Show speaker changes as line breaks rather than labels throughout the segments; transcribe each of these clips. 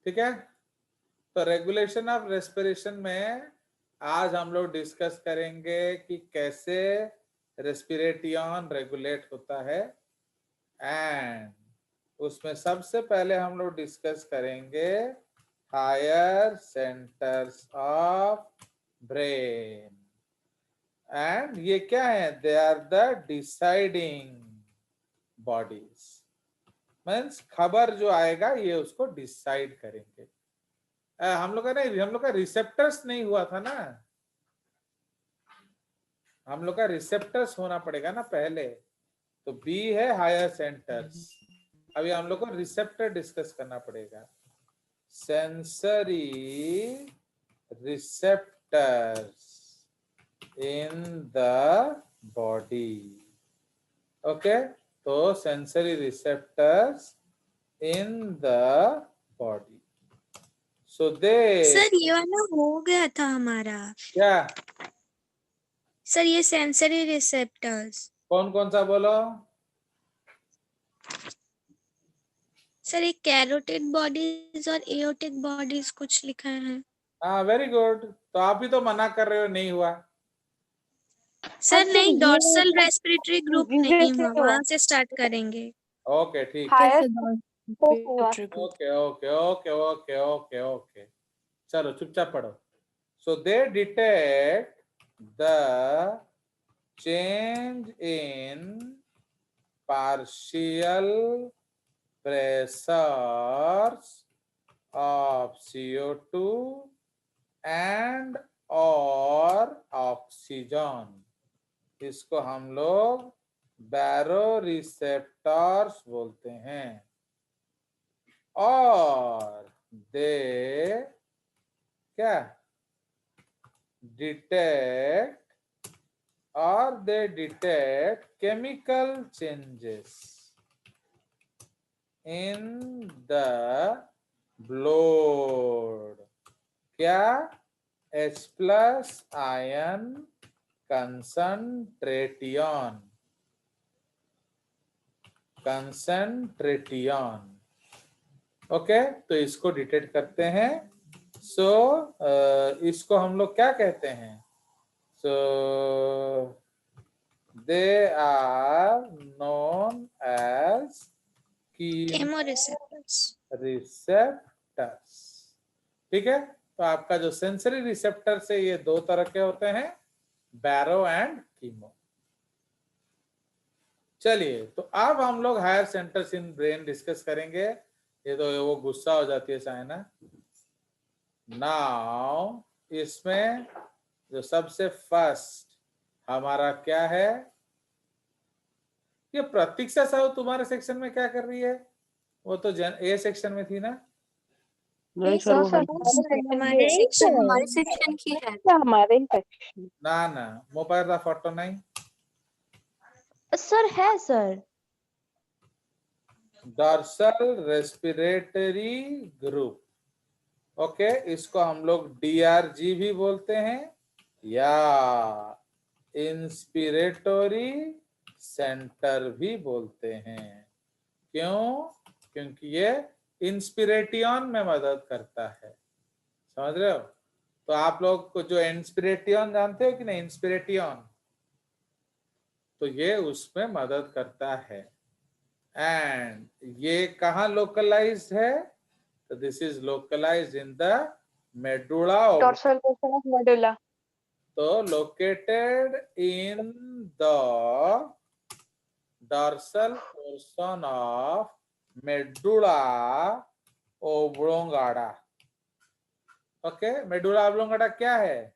ठीक है। तो रेगुलेशन ऑफ रेस्पिरेशन में आज हम लोग डिस्कस करेंगे कि कैसे रेस्पिरेटियन रेगुलेट होता है, एंड उसमें सबसे पहले हम लोग डिस्कस करेंगे higher centres of brain. And ये क्या है? They are the deciding bodies, means खबर जो आएगा ये उसको डिसाइड करेंगे। हम लोग का रिसेप्टर्स नहीं हुआ था ना, हम लोग का रिसेप्टर्स होना पड़ेगा ना पहले। तो बी है हायर सेंटर्स, अभी हम लोग को रिसेप्टर डिस्कस करना पड़ेगा। Sensory receptors in the body. Okay, तो sensory receptors in the body. So they,
sir ये वाला हो गया था हमारा।
क्या
सर ये सेंसरी रिसेप्टर्स।
कौन कौन सा बोलो?
सर एक कैरोटिड बॉडीज और एओटिक बॉडीज कुछ लिखा है।
हाँ, वेरी गुड। तो आप ही तो मना कर रहे हो नहीं हुआ।
सर नहीं, डॉर्सल रेस्पिरेटरी ग्रुप नहीं हुआ, वहां से स्टार्ट करेंगे।
ओके ठीक है। Okay okay okay okay okay okay, चलो चुपचाप पढ़ो। So they detect the change in partial pressures of CO2 and और ऑक्सीजन। इसको हम लोग बैरो रिसेप्टर्स बोलते हैं। और दे क्या डिटेक्ट, और they detect chemical changes in the blood. क्या? H+ ion concentration, concentration. Okay, तो इसको डिटेक्ट करते हैं। सो इसको हम लोग क्या कहते हैं? So they are known as
chemoreceptors.
Receptors. ठीक है। तो आपका जो सेंसरी रिसेप्टर से ये दो तरह के होते हैं, बैरो एंड कीमो। चलिए, तो अब हम लोग higher centres in brain discuss करेंगे। ये तो वो गुस्सा हो जाती है साइना। नाउ इसमें जो सबसे फर्स्ट हमारा क्या है? ये प्रतीक्षा साहू तुम्हारे सेक्शन में क्या कर रही है? वो तो ए सेक्शन में थी ना?
नहीं सर, वो
हमारे
सेक्शन की है।
हमारे ही सेक्शन।
ना ना, मोबाइल का फोटो नहीं।
सर है sir.
Dorsal respiratory group. Okay, इसको हम लोग DRG भी बोलते हैं या इंस्पिरेटरी सेंटर भी बोलते हैं। क्यों? क्योंकि ये इंस्पिरेटियन में मदद करता है। समझ रहे हो? तो आप लोग को जो इंस्पिरेटियन जानते हो कि नहीं, इंस्पिरेटियन, तो ये उसमें मदद करता है। एंड ये कहाँ लोकलाइज्ड है? तो this is localised in the medulla.
Dorsal portion of medulla.
तो located in the dorsal portion of medulla oblongata। Okay, medulla oblongata क्या है?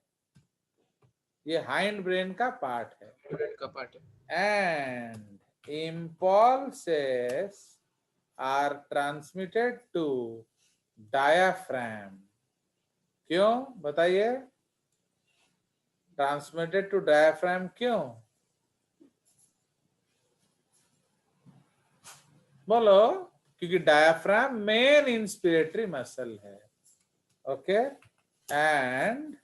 ये हाइंड ब्रेन का पार्ट है। And impulses are transmitted to diaphragm। क्यों बताइए? ट्रांसमिटेड टू डायफ्राम क्यों? बोलो। क्योंकि डायफ्राम मेन इंस्पिरेटरी मसल है। ओके, एंड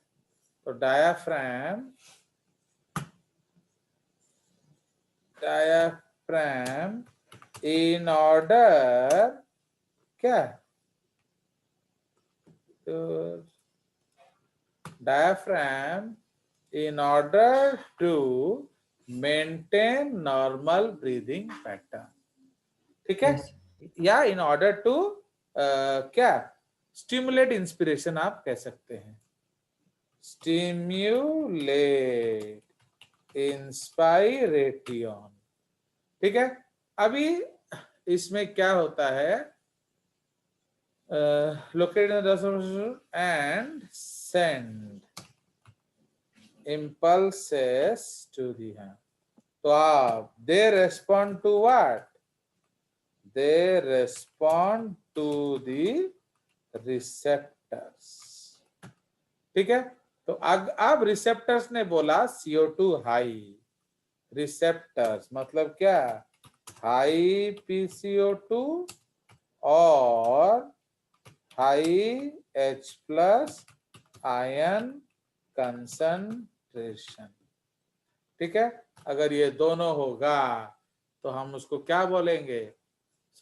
तो डायफ्राम इन ऑर्डर क्या your diaphragm in order to maintain normal breathing pattern. ठीक है? या in order to क्या stimulate inspiration आप कह सकते हैं. Stimulate inspiration. ठीक है? अभी इसमें क्या होता है, located in the and send impulses to the hand. तो आप they respond to what? They respond to the receptors. ठीक है? तो अब रिसेप्टर्स ने बोला CO2 हाई. रिसेप्टर्स मतलब क्या? हाई PCO2 और हाई H+ आयन कंसंट्रेशन. ठीक है? अगर ये दोनों होगा तो हम उसको क्या बोलेंगे?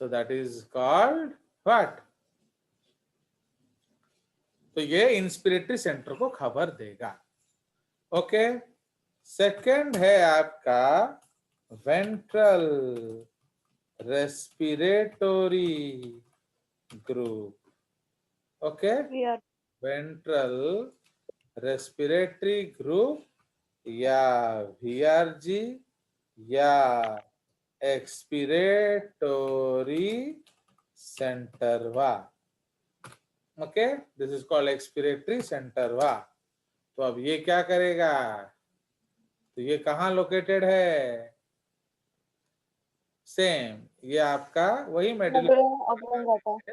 सो दैट इज कॉल्ड व्हाट? तो ये इंस्पिरेटरी सेंटर को खबर देगा. ओके. सेकंड है आपका ventral respiratory group. Okay. Ventral respiratory group या VRG या एक्सपिरेटरी सेंटरवा. Okay. This is called expiratory सेंटरवा. तो अब ये क्या करेगा? तो ये कहाँ लोकेटेड है? सेम ये आपका वही मेडुला. ओके.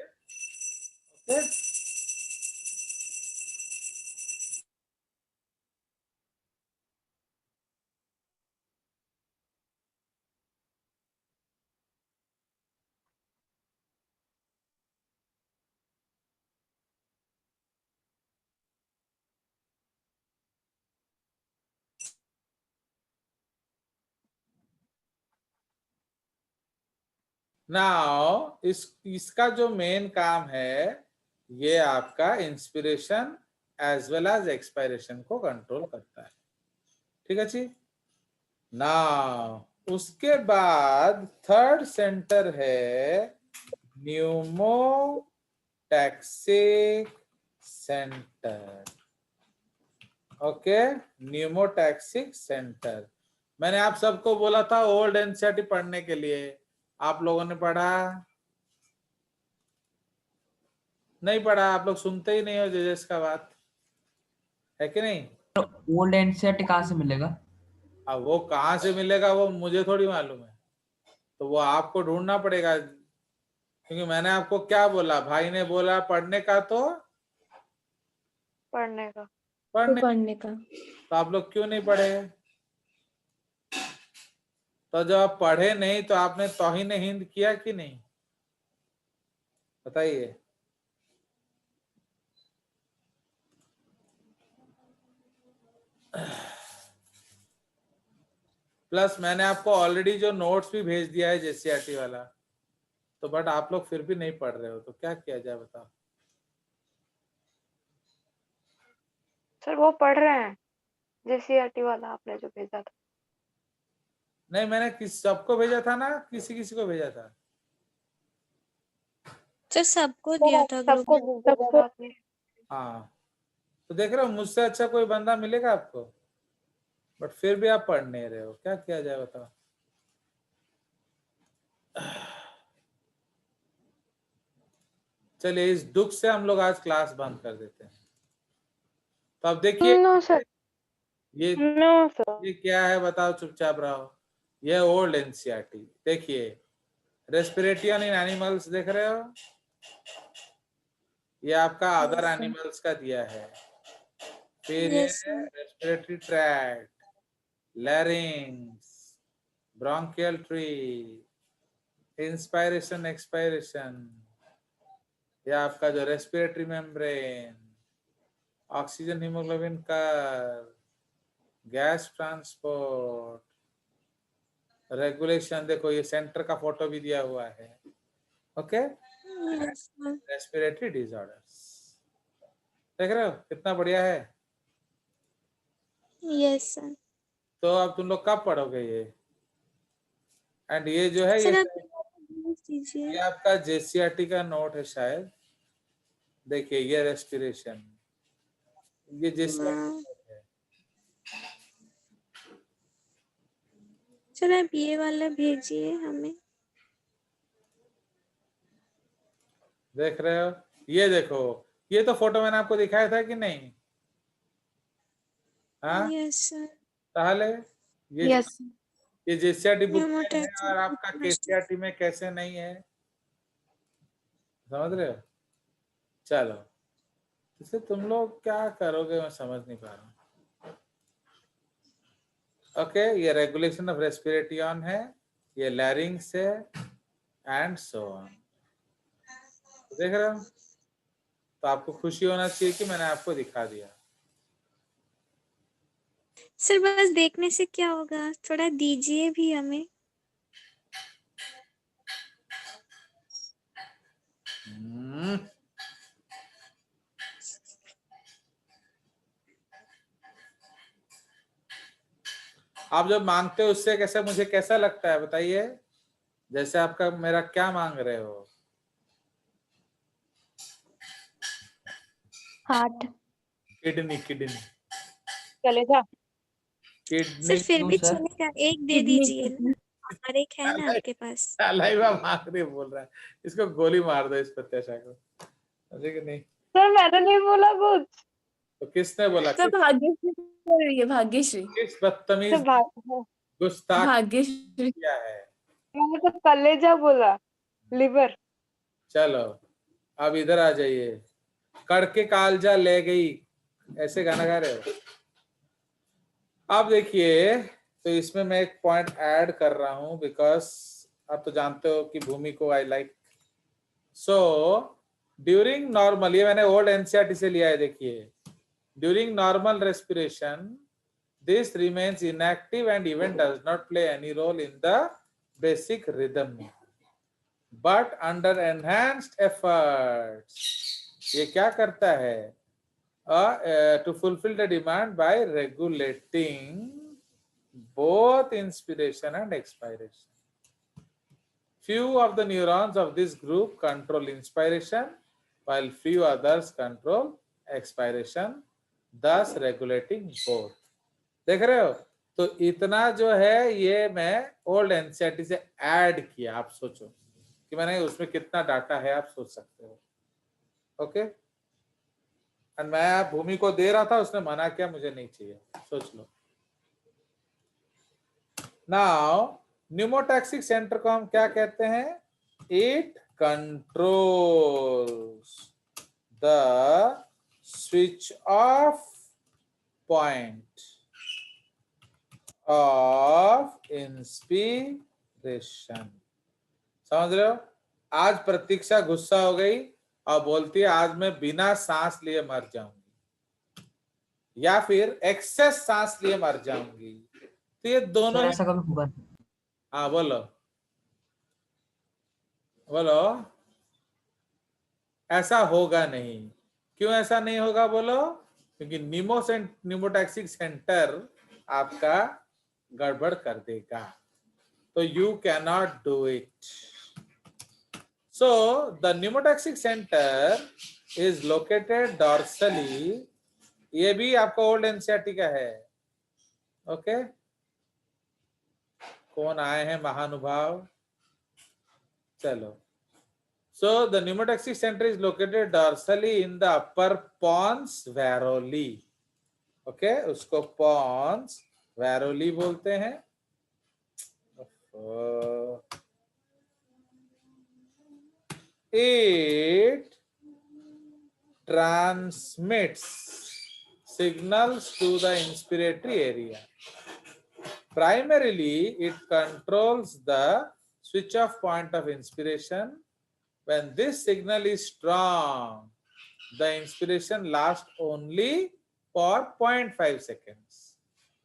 नाउ इसका जो मेन काम है, ये आपका inspiration as well as expiration को कंट्रोल करता है. ठीक है जी. नाउ उसके बाद थर्ड सेंटर है pneumotaxic centre. Okay. Pneumotaxic centre. मैंने आप सबको बोला था ओल्ड एनसीईआरटी पढ़ने के लिए. आप लोगों ने पढ़ा? नहीं पढ़ा? आप लोग सुनते ही नहीं हो जजेस का बात, है कि नहीं?
ओल्ड एनसीईआरटी कहाँ से मिलेगा?
अब वो कहाँ से मिलेगा वो मुझे थोड़ी मालूम है. तो वो आपको ढूंढना पड़ेगा, क्योंकि मैंने आपको क्या बोला? भाई ने बोला पढ़ने का, तो
पढ़ने का.
पढ़ने का.
तो आप लोग क्यों नहीं पढ़े? तो जब आप पढ़े नहीं तो आपने तौहीन हिंद किया कि नहीं? बताइए. प्लस मैंने आपको ऑलरेडी जो नोट्स भी भेज दिया है जेसीईआरटी वाला, तो बट आप लोग फिर भी नहीं पढ़ रहे हो, तो क्या किया जाए बताओ?
सर वो पढ़ रहे हैं जेसीईआरटी वाला आपने जो भेजा था.
नहीं, मैंने किस सबको भेजा था ना, किसी किसी को भेजा था?
सर सबको दिया था ग्रुप
सबको
में.
भेजा था आपने.
हाँ. तो देख रहे हो, मुझसे अच्छा कोई बंदा मिलेगा आपको, बट फिर भी आप पढ़ नहीं रहे हो. क्या किया जाए बताओ? चलिए, इस दुख से हम लोग आज क्लास बंद कर देते हैं. तो अब देखिए
नो सर.
ये
नो सर.
ये क्या है बताओ, चुपचाप रहो. ये ओल्ड एनसीईआरटी. देखिए, रेस्पिरेशन इन एनिमल्स देख रहे हो? ये आपका अदर
Yes, sir.
एनिमल्स का दिया है. फिर ये
Yes, sir.
Respiratory tract, लैरिंग्स, bronchial tree, inspiration expiration, ये आपका जो respiratory membrane, oxygen haemoglobin curve, gas transport, regulation. देखो ये सेंटर का फोटो भी दिया हुआ है. Okay.
Yes, sir.
Respiratory disorders. देख रहे हो कितना बढ़िया है।
Yes sir.
तो अब तुम लोग कब पढ़ोगे ये? एंड ये जो है
सर
ये
आप भेज दीजिए।
ये आपका जेसीईआरटी का नोट है शायद। देखिए ये रेस्पिरेशन, ये जेसीईआरटी है।
सर आप ये वाला भेजिए हमें।
देख रहे हो, ये देखो, ये तो फोटो मैंने आपको दिखाया था कि नहीं? हाँ
यस सर।
ताहले ये
यस
ये जेसीईआरटी बुक में है
न्यूमोटैक्सी
और आपका केसीईआरटी में कैसे नहीं है, समझ रहे हो? चलो, इसे तुम लोग क्या करोगे मैं समझ नहीं पा रहा हूँ। ओके, ये रेगुलेशन ऑफ रेस्पिरेशन है, ये लैरिंग्स है एंड सो ऑन। देख रहे हो? तो आपको खुशी होना चाहिए कि मैंने आपको दिखा दिया।
सर बस देखने से क्या होगा, थोड़ा दीजिए भी हमें।
आप जब मांगते हो उससे कैसे मुझे कैसा लगता है बताइए? जैसे आपका मेरा क्या मांग रहे हो?
हार्ट
किडनी, किडनी,
कलेजा
सर
किडनी।
फिर भी
सर
चलेगा, एक दे दीजिए ना, और एक है ना आपके पास।
लाइवा मांग रही बोल रहा है, इसको गोली मार दो इस प्रत्याशा को, समझे कि नहीं?
सर मैंने नहीं बोला कुछ।
तो किसने बोला?
सर भाग्यश्री बोल रही है, भाग्यश्री।
किस बदतमीज
सर
गुस्ताख
भाग्यश्री
किया है?
मैंने तो कलेजा बोला, लिवर।
चलो अब इधर आ जाइए। कड़के कालजा ले गई, ऐसे गाना गा रहे हो? अब देखिए, तो इसमें मैं एक पॉइंट ऐड कर रहा हूं बिकॉज आप तो जानते हो कि भूमि को I like. So during normal, ये मैंने ओल्ड एनसीईआरटी से लिया है, देखिए। During normal respiration this remains inactive and even does not play any role in the basic rhythm, but under enhanced efforts ये क्या करता है? To fulfill the demand by regulating both inspiration and expiration. Few of the neurons of this group control inspiration while few others control expiration, thus regulating both. देख रहे हो? तो इतना जो है ये मैं ओल्ड एनसीईआरटी से ऐड किया। आप सोचो कि मैंने उसमें कितना डाटा है, आप सोच सकते हो। ओके, एंड मैं भूमि को दे रहा था, उसने मना किया, मुझे नहीं चाहिए, सोच लो। नाउ न्यूमोटैक्सिक सेंटर को हम क्या कहते हैं? It controls the switch off point of inspiration. समझ रहे हो? आज प्रतीक्षा गुस्सा हो गई और बोलती है आज मैं बिना सांस लिए मर जाऊंगी, या फिर एक्सेस सांस लिए मर जाऊंगी। तो ये दोनों
सर ऐसा कभी हुआ?
हाँ बोलो बोलो। ऐसा होगा नहीं। क्यों ऐसा नहीं होगा बोलो? क्योंकि न्यूमोटैक्सिक सेंटर आपका गड़बड़ कर देगा, तो you cannot do it. So the pneumotaxic centre is located dorsally. ये भी आपका ओल्ड एनसीईआरटी का है। ओके, कौन आए हैं महानुभाव? चलो, so the pneumothoracic center is located dorsally in the upper pons varoli. Okay, उसको pons varoli बोलते हैं। It transmits signals to the inspiratory area. Primarily, it controls the switch off point of inspiration. When this signal is strong, the inspiration lasts only for 0.5 seconds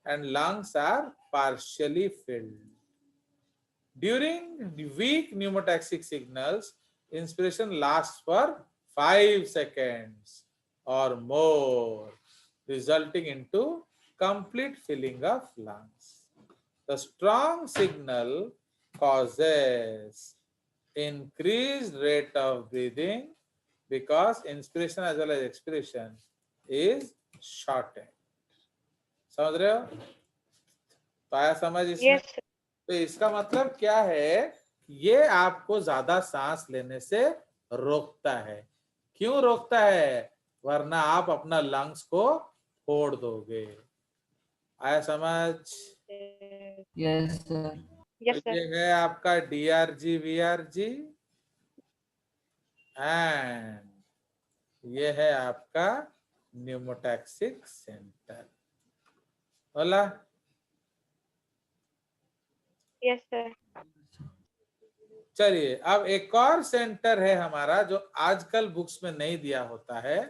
and lungs are partially filled. During the weak pneumotaxic signals, inspiration lasts for 5 seconds or more, resulting into complete filling of lungs. The strong signal causes increased rate of breathing because inspiration as well as expiration is shortened. समझ रहे हो? तो आया समझ इसमें?
Yes
तो इसका मतलब क्या है? ये आपको ज्यादा सांस लेने से रोकता है। क्यों रोकता है? वरना आप अपना लंग्स को फोड़ दोगे। आया समझ?
Yes sir.
यस
तो
सर
ये है आपका DRG VRG एंड ये है आपका न्यूमोटैक्सिक सेंटर। बोला?
यस सर
चलिए अब एक और सेंटर है हमारा जो आजकल बुक्स में नहीं दिया होता है,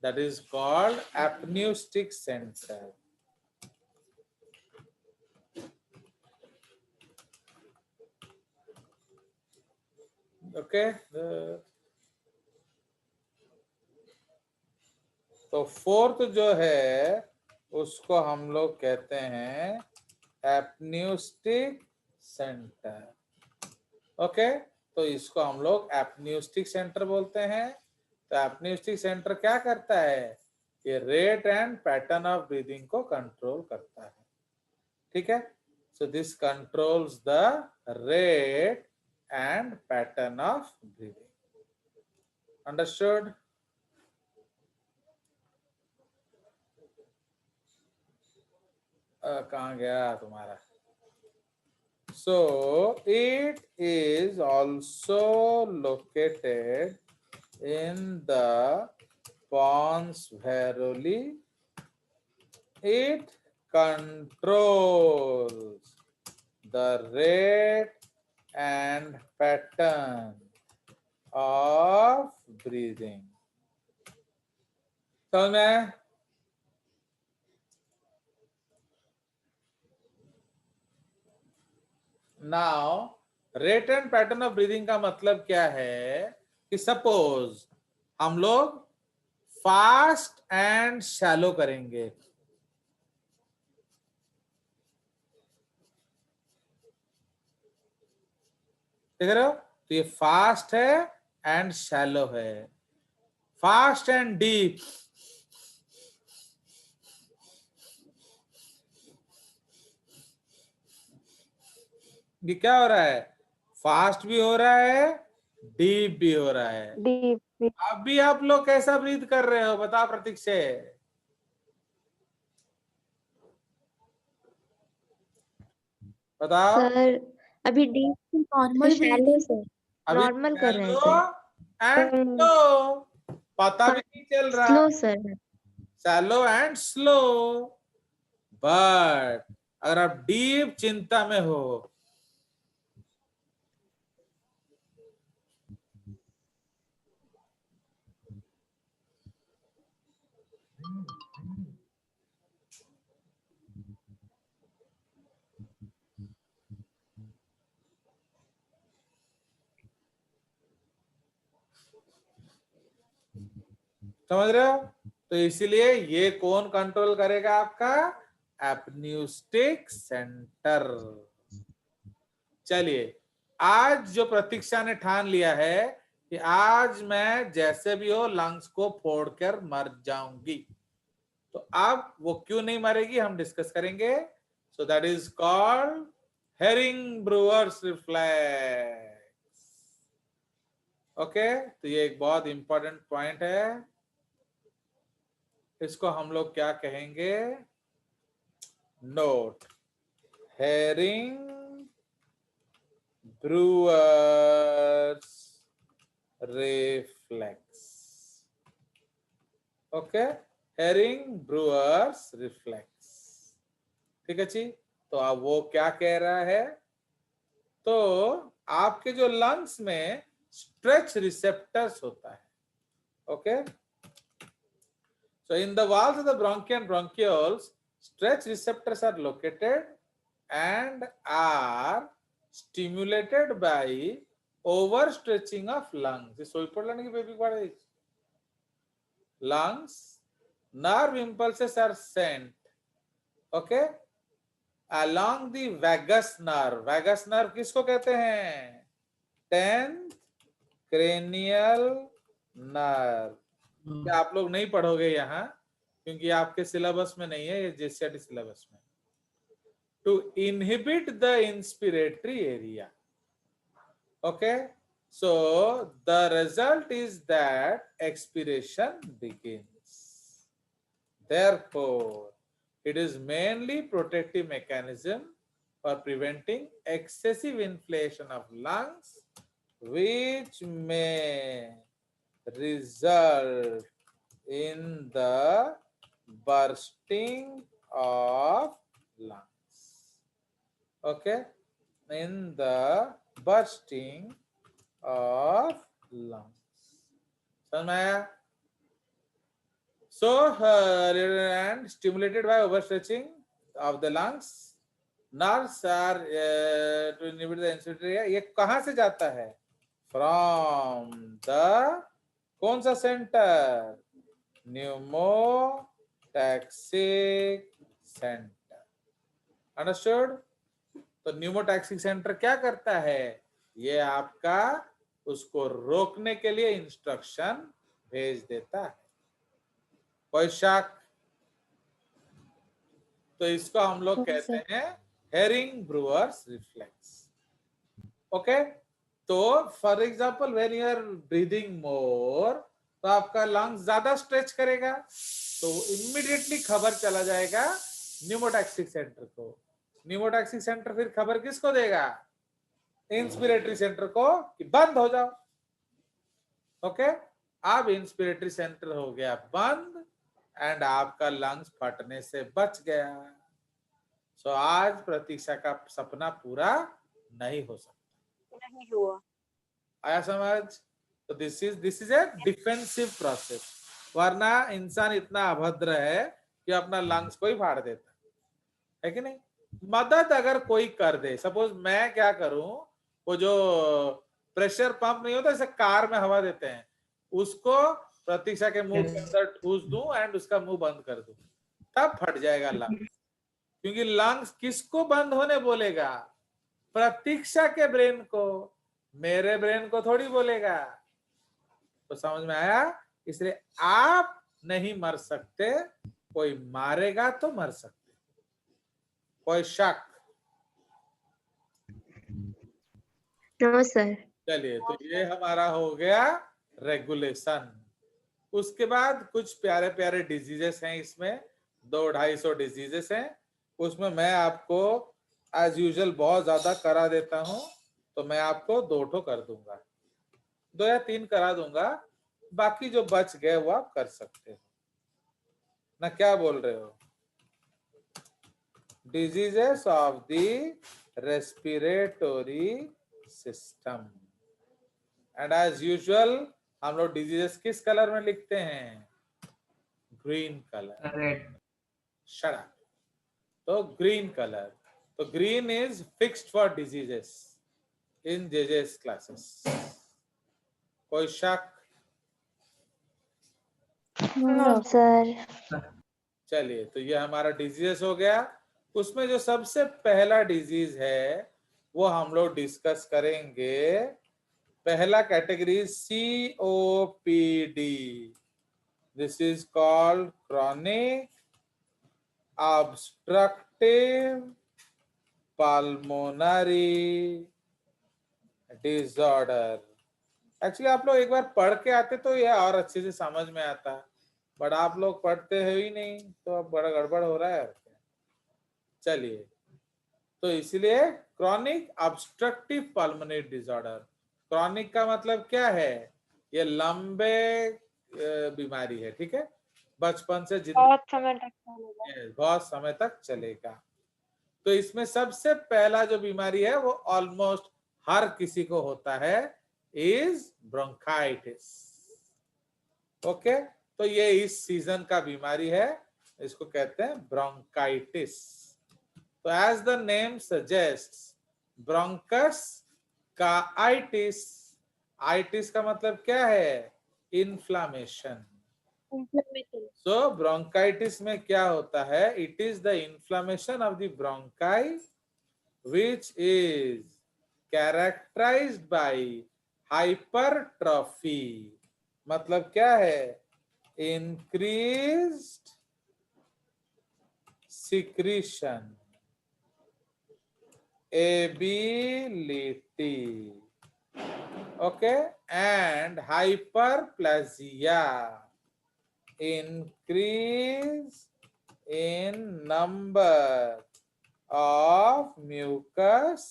that is called apneustic centre. Okay तो फोर्थ जो है उसको हम लोग कहते हैं एपन्यूस्टिक सेंटर। ओके तो इसको हम लोग एपन्यूस्टिक सेंटर बोलते हैं। तो एपन्यूस्टिक सेंटर क्या करता है? ये rate and pattern of breathing को कंट्रोल करता है। ठीक है, so this controls the rate and pattern of breathing. Understood? कहाँ गया तुम्हारा? So it is also located in the pons varoli. It controls the rate and pattern of breathing. समझ में आया? Now rate and pattern of breathing का मतलब क्या है कि सपोज हम लोग फास्ट एंड शैलो करेंगे। देख रहे हो? तो ये फास्ट है एंड शैलो है। फास्ट एंड डीप, ये क्या हो रहा है? फास्ट भी हो रहा है, डीप भी हो रहा है।
डीप
अभी आप लोग कैसा ब्रीथ कर रहे हो बताओ प्रतीक से? बताओ।
सर अभी डीप
नॉर्मल
शैलो सर,
अभी
नॉर्मल कर रहे हैं
शैलो
सर।
एंड स्लो, पता भी नहीं चल रहा।
Slow sir.
Shallow and slow. But अगर आप डीप चिंता में हो, समझ रहे हो? तो इसीलिए ये कौन कंट्रोल करेगा? आपका एपन्यूस्टिक सेंटर। चलिए आज जो प्रतीक्षा ने ठान लिया है कि आज मैं जैसे भी हो लंग्स को फोड़कर मर जाऊंगी, तो अब वो क्यों नहीं मरेगी हम डिस्कस करेंगे। So that is called Hering Breuer's reflex. Okay तो ये एक बहुत इंपॉर्टेंट पॉइंट है। इसको हम लोग क्या कहेंगे? Note, Hering Breuer's reflex. Okay, Hering Breuer's reflex. ठीक है जी। तो अब वो क्या कह रहा है? तो आपके जो लंग्स में स्ट्रेच रिसेप्टर्स होता है। Okay, so in the walls of the bronchi and bronchioles, stretch receptors are located and are stimulated by overstretching of lungs. ये सोई पड़ने की बेबी पड़े lungs, nerve impulses are sent, okay, along the vagus nerve. vagus nerve किसको कहते हैं? 10th cranial nerve. क्या आप लोग नहीं पढ़ोगे यहाँ, क्योंकि आपके सिलेबस में नहीं है, ये जेसीईआरटी सिलेबस में. To inhibit the inspiratory area. Okay, so the result is that expiration begins. Therefore, it is mainly protective mechanism for preventing excessive inflation of lungs, which may result in the bursting of lungs. Okay, in the bursting of lungs. समझ में आया? So, and stimulated by overstretching of the lungs, nerves are to inhibit the inspiratory area. ये कहाँ से जाता है? From the कौन सा सेंटर? Pneumotaxic center. Understood? तो न्यूमोटैक्सिक सेंटर क्या करता है? ये आपका उसको रोकने के लिए इंस्ट्रक्शन भेज देता है. कोई शक? तो इसको हम लोग कहते हैं हेरिंग ब्रूअर्स रिफ्लेक्स. ओके, तो for example when you are breathing more, तो आपका लंग्स ज्यादा स्ट्रेच करेगा, तो इमीडिएटली खबर चला जाएगा न्यूमोटैक्सिक सेंटर को. न्यूमोटैक्सिक सेंटर फिर खबर किसको देगा? इंस्पिरेटरी सेंटर को कि बंद हो जाओ. ओके, अब इंस्पिरेटरी सेंटर हो गया बंद एंड आपका लंग्स फटने से बच गया. सो आज प्रतीक्षा का सपना पूरा नहीं हो सकता.
नहीं हुआ.
आया समझ? तो this is a defensive process. वरना इंसान इतना अभद्र है कि अपना लंग्स को ही फाड़ देता है कि नहीं. मदद अगर कोई कर दे, सपोज मैं क्या करूं, वो जो प्रेशर पंप नहीं होता जैसे कार में हवा देते हैं, उसको प्रतीक्षा के मुंह के अंदर ठूस दूं एंड उसका मुंह बंद कर दूं, तब फट जाएगा लंग्स. क्योंकि लंग्स किसको बंद होने बोलेगा? प्रतीक्षा के ब्रेन को, मेरे ब्रेन को थोड़ी बोलेगा. तो समझ में आया? इसलिए आप नहीं मर सकते, कोई मारेगा तो मर सकते. कोई शक?
No sir.
चलिए, तो ये हमारा हो गया रेगुलेशन. उसके बाद कुछ प्यारे प्यारे डिजीजेस हैं इसमें, 200-250 डिजीजेस हैं. उसमें मैं आपको एज यूजुअल बहुत ज्यादा करा देता हूं, तो मैं आपको 2 ठो कर दूंगा, 2 या 3 करा दूंगा. बाकी जो बच गए वो आप कर सकते हो ना. क्या बोल रहे हो? Diseases of the respiratory system. And as usual हम लोग डिजीजेस किस कलर में लिखते हैं? Green colour.
Red.
Shut up. तो ग्रीन कलर, तो green is fixed for diseases in JJ's classes. कोई शक?
No sir.
चलिए, तो ये हमारा डिजीजेस हो गया. उसमें जो सबसे पहला डिजीज है वो हम लोग डिस्कस करेंगे. पहला category COPD. This is called chronic obstructive pulmonary disorder. Actually आप लोग एक बार पढ़ के आते तो ये और अच्छे से समझ में आता, बट आप लोग पढ़ते हो ही नहीं, तो अब बड़ा गड़बड़ हो रहा है. चलिए, तो इसलिए chronic obstructive pulmonary disorder. Chronic का मतलब क्या है? ये लंबे बीमारी है, ठीक है, बचपन से
बहुत समय तक चलेगा.
बहुत समय तक चलेगा. तो इसमें सबसे पहला जो बीमारी है वो ऑलमोस्ट हर किसी को होता है, इज ब्रोंकाइटिस. ओके, तो ये इस सीजन का बीमारी है, इसको कहते हैं ब्रोंकाइटिस. तो as the name suggests, bronchus का आइटिस. आइटिस का मतलब क्या है? इन्फ्लामेशन. सो ब्रोंकाइटिस में क्या होता है? It is the inflammation of the bronchi which is characterized by hypertrophy. मतलब क्या है? Increased secretion ability, okay, and hyperplasia, increase in number of mucus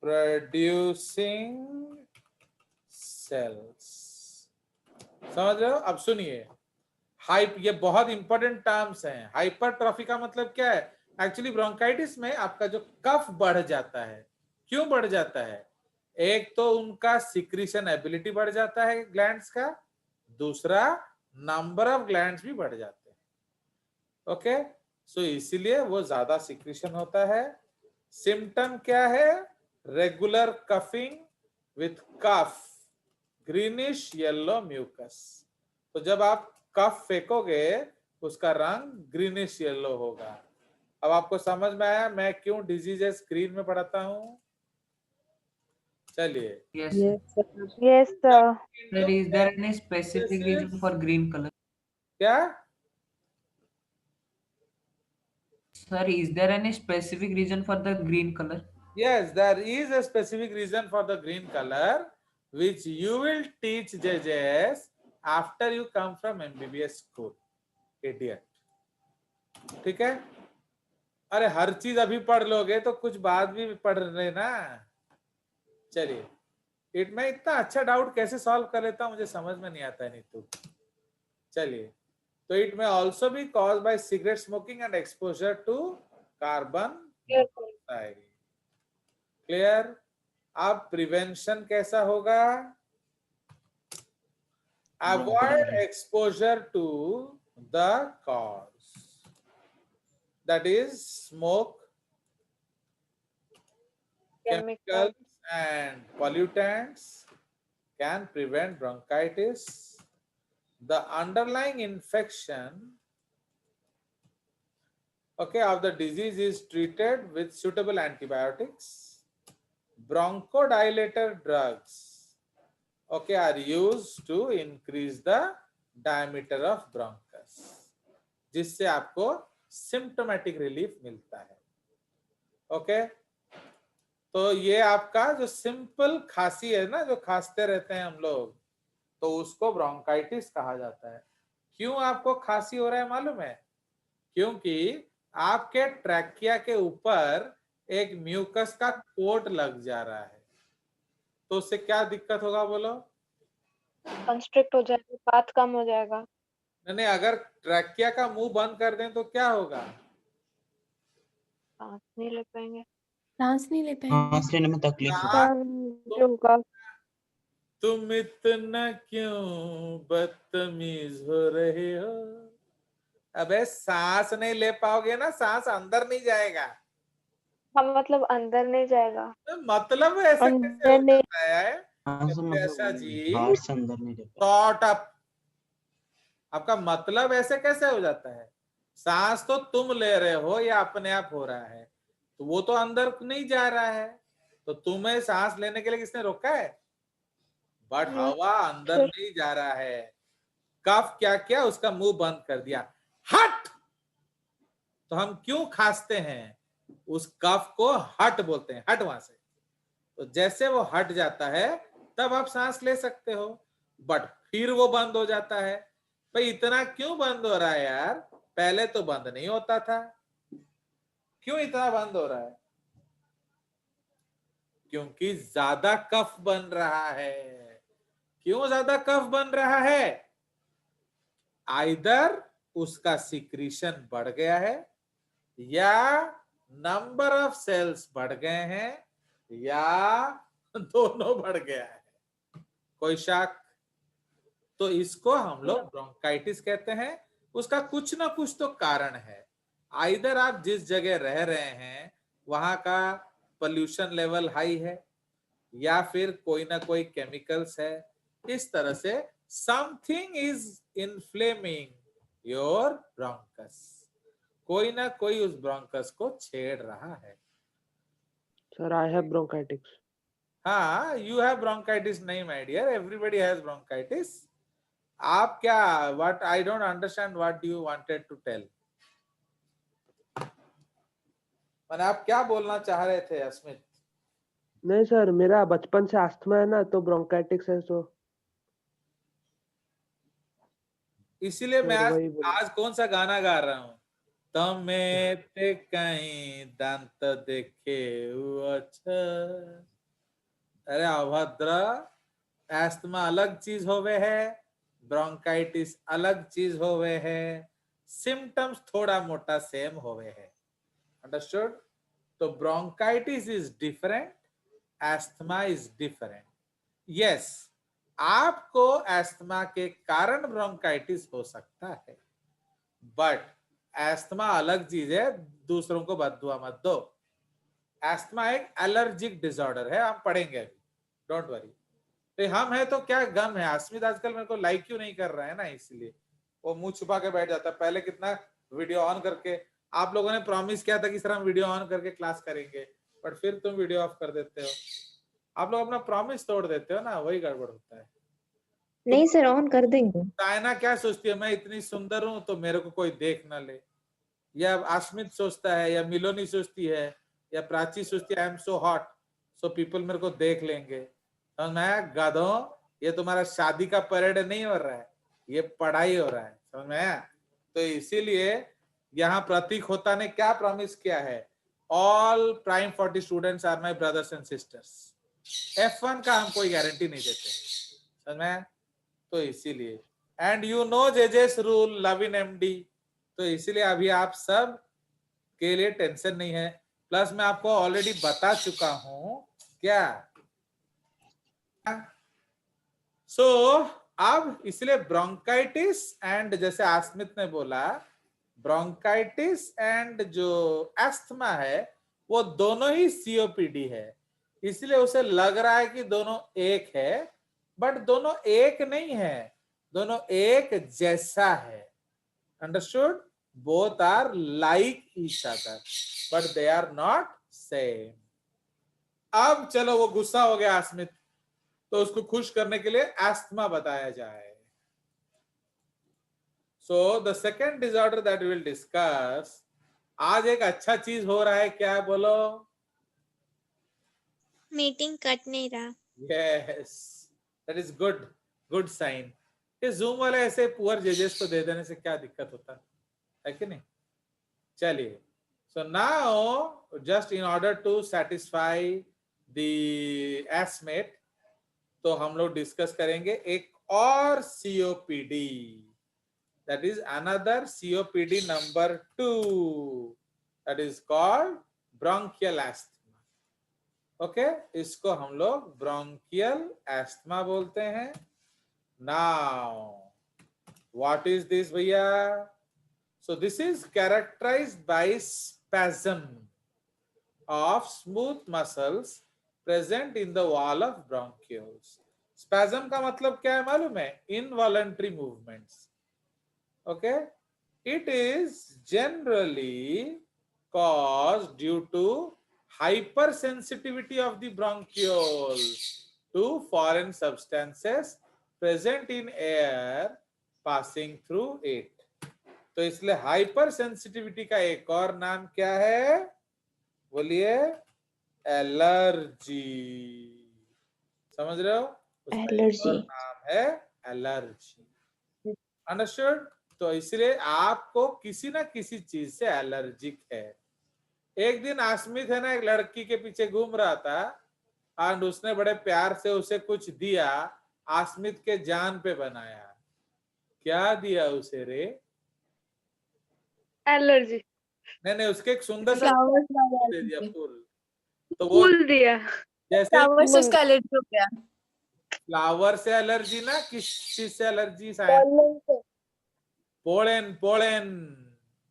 producing cells. समझ रहे हो? अब सुनिए, हाइप, ये बहुत इंपॉर्टेंट टर्म्स हैं। हाइपरट्रॉफी का मतलब क्या है? एक्चुअली ब्रोंकाइटिस में आपका जो कफ बढ़ जाता है। क्यों बढ़ जाता है? एक तो उनका सिक्रीशन एबिलिटी बढ़ जाता है ग्लैंड्स का, दूसरा नंबर ऑफ ग्लैंड्स भी बढ़ जाते हैं। ओके, सो इसीलिए वो ज्यादा सिक्रीशन होता है। सिम्टम क्या है? Regular coughing with cough, greenish yellow mucus. तो जब आप कफ फेंकोगे उसका रंग ग्रीनिश येलो होगा। अब आपको समझ में आया मैं क्यों डिजीजेस स्क्रीन में पढ़ाता हूं? चलिए,
Yes, sir.
Yes, sir.
Sir, is there any specific reason for green color?
क्या?
Sir, is there any specific reason for the green color?
Yes, there is a specific reason for the green color which you will teach JJS after you come from MBBS school. Idiot. ठीक है? अरे हर चीज अभी पढ़ लोगे तो कुछ बाद भी पढ़ लेना। चलिए, मैं इतना अच्छा डाउट कैसे सॉल्व कर लेता हूं मुझे समझ में नहीं आता है नीतू। चलिए, तो it may also be cause by cigarette smoking and exposure to carbon dioxide. Clear? अब प्रिवेंशन कैसा होगा? Avoid exposure to the cause, that is smoke, chemicals and pollutants can prevent bronchitis. The underlying infection, okay, of the disease is treated with suitable antibiotics. Bronchodilator drugs, okay, are used to increase the diameter of bronchus, जिससे आपको symptomatic relief मिलता है। okay? तो ये आपका जो simple खांसी है ना, जो खांसते रहते हैं हम लोग, तो उसको ब्रोंकाइटिस कहा जाता है। क्यों आपको खांसी हो रहा है मालूम है? क्योंकि आपके ट्रैकिया के ऊपर एक म्यूकस का कोट लग जा रहा है। तो उससे क्या दिक्कत होगा बोलो?
कंस्ट्रिक्ट हो जाएगा, बात कम हो जाएगा।
नहीं, अगर ट्रैकिया का मुंह बंद कर दें तो क्या होगा?
सांस नहीं ले पाएंगे।
सांस नहीं ले पाएंगे।
सांस लेने में तकलीफ होगी।
सांस होगा।
तुम इतना क्यों बदतमीज हो रहे हो? अबे सांस नहीं ले पाओगे ना, सांस अंदर नहीं जाएगा।
हाँ, मतलब अंदर नहीं जाएगा।
मतलब ऐसे
अंदर
कैसे हो
नहीं।
सकता है? ऐसा जी
बाहर से अंदर नहीं जाता।
थॉट अप, आपका मतलब ऐसे कैसे हो जाता है? सांस तो तुम ले रहे हो या अपने आप हो रहा है, तो वो तो अंदर नहीं जा रहा है। तो तुम्हें सांस लेने के लिए किसने रोका है? बट हवा अंदर नहीं जा रहा है। कफ क्या किया? उसका मुंह बंद कर दिया। हट! तो हम क्यों खांसते हैं? उस कफ को हट बोलते हैं, हट वहां से। तो जैसे वो हट जाता है तब आप सांस ले सकते हो, बट फिर वो बंद हो जाता है। भाई इतना क्यों बंद हो रहा है यार? पहले तो बंद नहीं होता था। क्यों इतना बंद हो रहा है? क्योंकि ज्यादा कफ बन रहा है। क्यों ज्यादा कफ बन रहा है? आइदर उसका सिक्रीशन बढ़ गया है, या नंबर ऑफ सेल्स बढ़ गए हैं, या दोनों बढ़ गया है। कोई शक? तो इसको हम लोग ब्रोंकाइटिस कहते हैं। उसका कुछ ना कुछ तो कारण है। आइदर आप जिस जगह रह रहे हैं वहां का पोल्यूशन लेवल हाई है, या फिर कोई ना कोई केमिकल्स है। इस तरह से something is inflaming your bronchus, कोई ना कोई उस ब्रोंकस को छेड़ रहा है।
Sir, I have bronchitis.
हाँ, यू हैव ब्रोंकाइटिस नहीं my dear, everybody has bronchitis. आप क्या, what, I don't understand what you wanted to tell. मैंने आप क्या बोलना चाह रहे थे अस्मित?
नहीं सर, मेरा बचपन से अस्थमा है ना, तो ब्रोंकाइटिस है, तो
इसीलिए मैं
सर वही बोला।
आज कौन सा गाना गा रहा हूँ, तमे ते कहीं दांत देखे अच्छा। अरे अभद्र, एस्थमा अलग चीज होवे है, ब्रोंकाइटिस अलग चीज होवे है, सिम्टम्स थोड़ा मोटा सेम होवे है। अंडरस्टूड? तो bronchitis is different, asthma is different. Yes, आपको एस्थमा के कारण ब्रोंकाइटिस हो सकता है, बट एस्थमा अलग चीज है, दूसरों को बददुआ मत दो। एस्थमा एक एलर्जिक डिसऑर्डर है, हम पढ़ेंगे अभी, डोंट वरी। तो हम है तो क्या गम है। अस्मित आजकल मेरे को लाइक क्यों नहीं कर रहा है ना, इसलिए वो मुंह छुपा के बैठ जाता है। पहले कितना वीडियो ऑन करके, आप लोगों ने प्रॉमिस किया था कि सर हम वीडियो ऑन करके क्लास करेंगे, बट फिर तुम वीडियो ऑफ कर देते हो। आप लोग अपना प्रॉमिस तोड़ देते हो ना, वही गड़बड़ होता है।
नहीं सर, ऑन कर देंगे।
डायना क्या सोचती है, मैं इतनी सुंदर हूं तो मेरे को कोई देख ना ले, या अस्मित सोचता है, या मिलोनी सोचती है, या प्राची सोचती है I am so hot so people मेरे को देख लेंगे। समझ में आया गाधों? ये तुम्हारा शादी का परेड नहीं हो रहा है, ये पढ़ाई हो रहा है। समझ में आया? तो इसीलिए यहाँ प्रतीक होता ने क्या प्रॉमिस किया है, all prime 40 students are my brothers and sisters. F1 का हम कोई गारंटी नहीं देते, समझ में आया? तो इसीलिए, and you know JJ's rule, love in MD. तो इसीलिए अभी आप सब के लिए टेंशन नहीं है। प्लस मैं आपको ऑलरेडी बता चुका हूं क्या। सो अब इसलिए ब्रोंकाइटिस एंड, जैसे आस्मित ने बोला, ब्रोंकाइटिस एंड जो एस्थमा है वो दोनों ही सीओपीडी है। इसलिए उसे लग रहा है कि दोनों एक है, बट दोनों एक नहीं है, दोनों एक जैसा है। Understood? Both are like each other but they are not same. अब चलो, वो गुस्सा हो गया अस्मित, तो उसको खुश करने के लिए एस्थमा बताया जाए। So the second disorder that we will discuss, आज एक अच्छा चीज हो रहा है, क्या बोलो?
मीटिंग कट नहीं रहा।
Yes, that is good, good sign. ये जूम वाले ऐसे पुअर जजेस को दे देने से क्या दिक्कत होता है कि नहीं? चलिए, so now just in order to satisfy the एस्मेट, तो हम लोग डिस्कस करेंगे एक और COPD, that is another COPD number 2, that is called bronchial asthma. Okay, इसको हम लोग ब्रोंकियल एस्थमा बोलते हैं। नाउ व्हाट इज दिस भैया? So this is characterized by spasm of smooth muscles present in the wall of bronchioles. Spasm का मतलब क्या है मालूम है? Involuntary movements. Okay? It is generally caused due to hypersensitivity of the bronchiole to foreign substances present in air passing through it. तो इसलिए hyper sensitivity का एक और नाम क्या है? बोलिए, एलर्जी। समझ रहे हो? उसका
एलर्जी।
एक और नाम है एलर्जी। अंडरस्टूड? तो इसलिए आपको किसी ना किसी चीज से एलर्जिक है। एक दिन आस्मित है ना, एक लड़की के पीछे घूम रहा था और उसने बड़े प्यार से उसे कुछ दिया, आस्मित के जान पे बनाया। क्या दिया उसे रे?
एलर्जी।
नहीं, उसके एक सुंदर सा
फ्लावर्स
दे दिया, फूल। तो वो
फूल दिया।
जैसे
फ्लावर से उसका एलर्जी हो गया।
फ्लावर से एलर्जी ना, किस चीज से allergy? Pollen, pollen.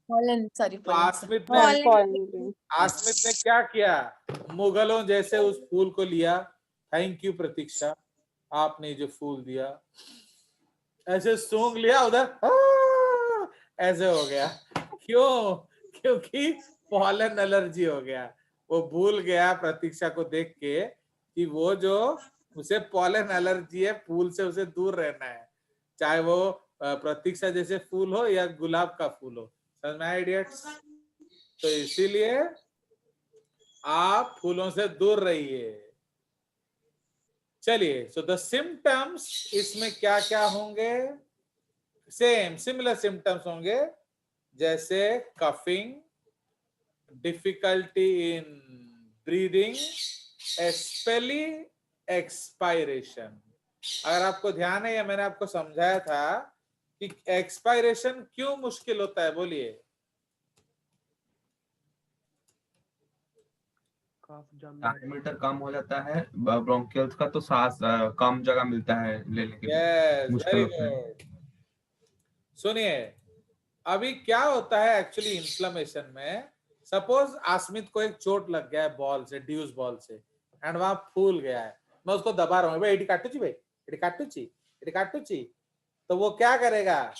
Pollen, sorry
तो
पोलन।
आस्मित ने क्या किया? मुगलों जैसे उस फूल को लिया। थैंक यू प्रतीक्षा, आपने जो फूल दिया। ऐसे सूंघ लिया उधर ऐसे हो गया। क्यों? क्योंकि पॉलन एलर्जी हो गया। वो भूल गया प्रतीक्षा को देख के कि वो जो उसे पॉलन एलर्जी है, फूल से उसे दूर रहना है, चाहे वो प्रतीक्षा जैसे फूल हो या गुलाब का फूल हो। समझ में आया इडियट्स? तो इसीलिए आप फूलों से दूर रहिए। चलिए, सो द सिम्टम्स इसमें क्या क्या होंगे? सिमिलर सिम्टम्स होंगे, जैसे coughing, difficulty in breathing, specially expiration. अगर आपको ध्यान है या मैंने आपको समझाया था कि एक्सपायरेशन क्यों मुश्किल होता है, बोलिए।
डायमीटर कम हो जाता है ब्रोंकियल्स का, तो सांस कम जगह मिलता है लेने के लिए,
यस,
मुश्किल
वेरी
होता है।
गुड। सुनिए, अभी क्या होता है एक्चुअली इन्फ्लेमेशन में, सपोज आसमित को एक चोट लग गया है बॉल से, ड्यूस बॉल से, एंड वहां फूल गया है, मैं उसको दबा रहा हूँ, भाई एडी काटूची, भाई एडी काटूची, एडी काटूची, तो वो क्या करेगा?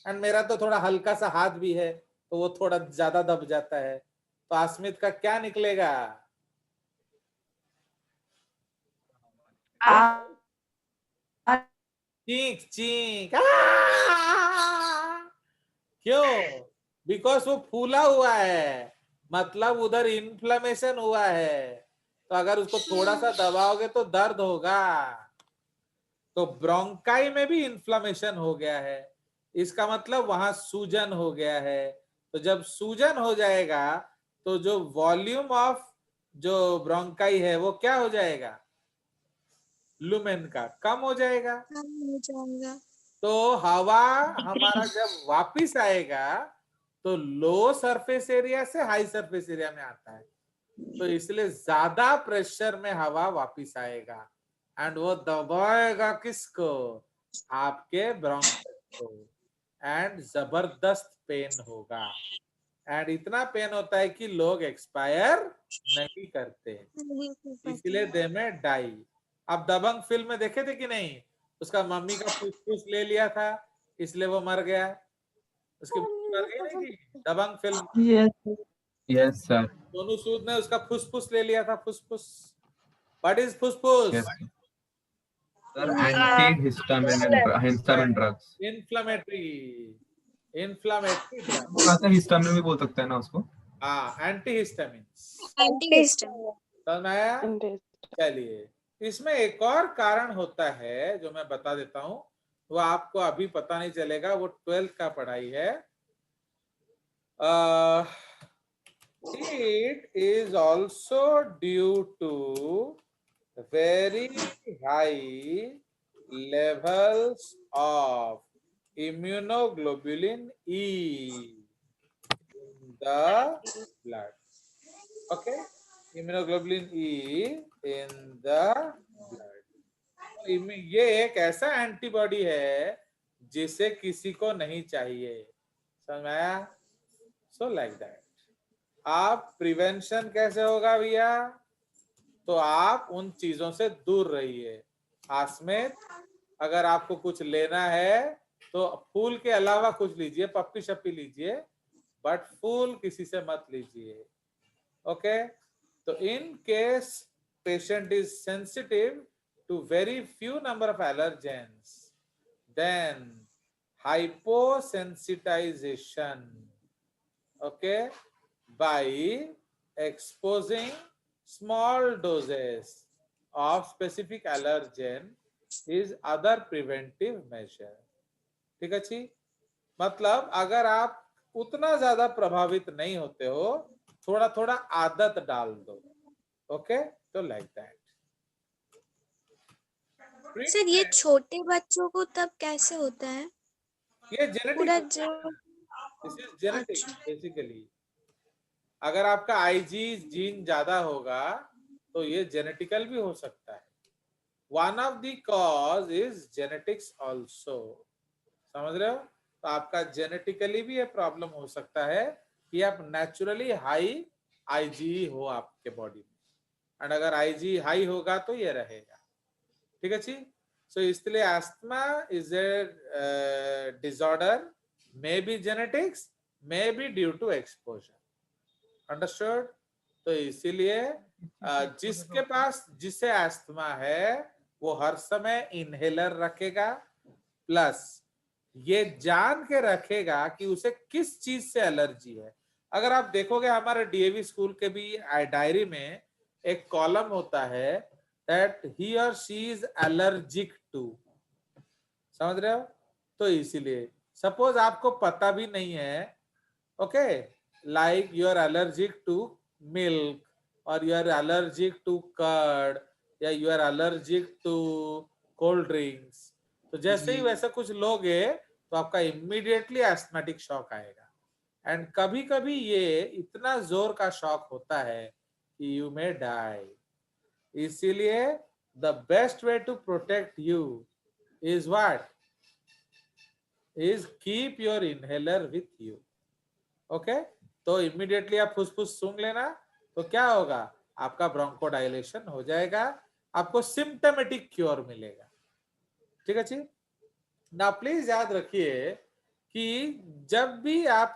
एंड मेरा तो थोड़ा हल्का सा हाथ भी है, तो वो थोड़ा ज्यादा दब जाता है, तो आसमित का क्या निकलेगा? चीख चीख। क्यों? बिकॉज वो फूला हुआ है, मतलब उधर इन्फ्लेमेशन हुआ है, तो अगर उसको थोड़ा सा दबाओगे तो दर्द होगा। तो ब्रोंकाई में भी इन्फ्लेमेशन हो गया है, इसका मतलब वहां सूजन हो गया है। तो जब सूजन हो जाएगा तो जो वॉल्यूम ऑफ जो ब्रोंकाई है वो क्या हो जाएगा? लुमेन का कम हो जाएगा।
हो जाएगा।
तो हवा हमारा जब वापिस आएगा तो लो सरफेस एरिया से हाई सरफेस एरिया में आता है, तो इसलिए ज्यादा प्रेशर में हवा वापिस आएगा, एंड वो दबाएगा किसको? आपके ब्रोंकाइटिस को, एंड जबरदस्त पेन होगा, एंड इतना पेन होता है कि लोग एक्सपायर नहीं करते, इसलिए दे में डाई। अब दबंग फिल्म में देखे थे कि नहीं? उसका मम्मी का फुसफुस ले लिया था, इसलिए वो मर गया। उसकी मम्मी मर गई नहीं थी Dabangg film?
Yes sir.
Sonu Sood ने उसका फुसफुस ले लिया था, फुसफुस। व्हाट इज फुसफुस?
Yes sir, anti histamine drugs.
Inflammatory drug.
कहते हैं हिस्टामिन भी बोल सकते हैं ना उसको।
हाँ, एंटी हिस्टामिन।
एंटीहिस्टामिन।
समझ में आया? चलिए, इसमें एक और कारण होता है जो मैं बता देता हूं, वो आपको अभी पता नहीं चलेगा, वो 12th का पढ़ाई है। It is also due to very high levels of immunoglobulin E in the blood. Okay, immunoglobulin E in the blood. ये एक ऐसा एंटीबॉडी है जिसे किसी को नहीं चाहिए। समझ में आया? So like that. आप प्रिवेंशन कैसे होगा भैया? तो आप उन चीजों से दूर रहिए। आसमेत, अगर आपको कुछ लेना है तो फूल के अलावा कुछ लीजिए, पप्पी शप्पी लीजिए, बट फूल किसी से मत लीजिए। ओके? तो in case patient is sensitive to very few number of allergens, then hyposensitization, okay, by exposing small doses of specific allergen is other preventive measure. ठीक है जी? मतलब अगर आप उतना ज्यादा प्रभावित नहीं होते हो, थोड़ा थोड़ा आदत डाल दो। ओके? तो लाइक दैट।
सर ये छोटे बच्चों को तब कैसे होता है?
ये जेनेटिक,
पूरा जो
दिस इज जेनेटिक बेसिकली। अगर आपका आईजी जीन ज्यादा होगा तो ये जेनेटिकल भी हो सकता है। One of the cause is genetics also. समझ रहे हो? तो आपका जेनेटिकली भी ये प्रॉब्लम हो सकता है कि आप नेचुरली हाई आईजी हो आपके बॉडी में, एंड अगर आईजी हाई होगा तो ये रहेगा। ठीक है जी? सो इसलिए asthma is a disorder, may be genetics, may be due to exposure. Understood? तो इसीलिए जिसके पास, जिसे अस्थमा है वो हर समय इनहेलर रखेगा, प्लस ये जान के रखेगा कि उसे किस चीज से एलर्जी है। अगर आप देखोगे हमारे डीएवी स्कूल के भी डायरी में एक कॉलम होता है दैट ही और शी इज एलर्जिक टू, समझ रहे हो? तो इसीलिए सपोज आपको पता भी नहीं है, okay, like you are allergic to milk और you are allergic to curd या you are allergic to cold drinks, तो जैसे ही वैसा कुछ लोगे तो आपका इमीडिएटली एस्थमेटिक शॉक आएगा। एंड कभी कभी ये इतना जोर का शॉक होता है कि यू मे डाई। इसीलिए the best way to protect you is what? Is keep your inhaler with you. Okay, तो इमीडिएटली आप फुसफुस सूंघ लेना, तो क्या होगा? आपका ब्रोंकोडाइलेशन हो जाएगा, आपको सिम्टोमेटिक क्योर मिलेगा। ठीक है जी? ना प्लीज याद रखिए कि जब भी आप